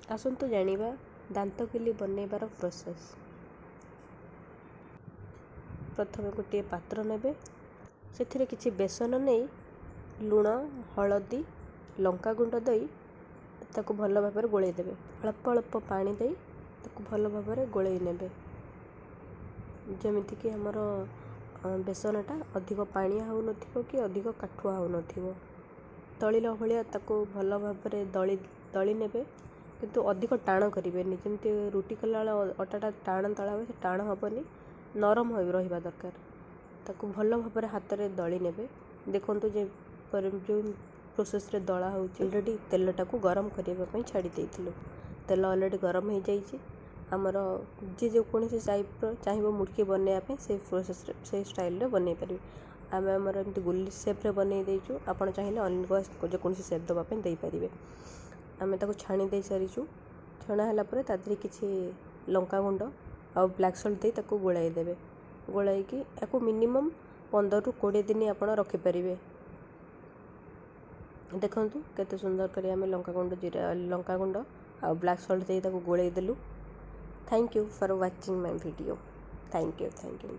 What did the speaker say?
आसतु जानिबा दांत किली बनैबार प्रोसेस। प्रथम गोटे पात्र नेबे से किछि बेसन नहीं लुण हलदी लंका गुंड दई ताको भल भाव में गोलई देबे। अल्प अल्प पानी दई ताको भल भाव में गोलई नेबे जमिति कि हमर बेसनटा अधिक पानिया हो नथिबो कि अधिक काठुआ हो नथिबो। तळिला भलिया ताको भल भाव में दଳି नेबे किंतु अधिक टाण करेनि जमती रुटी कला अटाटा टाण तला हुए टाण हेनी नरम हो रहा दरकार। ताको भल भाव में हाथ में दली नेबे। देखंतु जो प्रोसेस रे दला हो ऑलरेडी तेलटा को गरम करने छाड़ी देइथिलु। तेल ऑलरेडी गरम हो जाइए आमर जी जो कौन चाहिए मुड़की बनवाई से प्रोसेस से स्टाइल बनई पारे। आम आमर एमती गुली सेप्रे बनई देचु आपड़ चाहिए अलग जो कौन सेप देवाई देपारे। आम ताको छाणी दे सारीचु छणा है तादे किसी लंका गुंड आ ब्लैक सल्ट दे ताको गोलाई देबे। गोलाई कि याको मिनिमम 15 ରୁ 20 दिन आपण रखिपारे। देखंतु केते सुंदर करी आम लंका गुंड जीरा लंका गुंड आ ब्लैक सल्ट दे ताको गोलाई देलु। Thank you for watching my video. Thank you.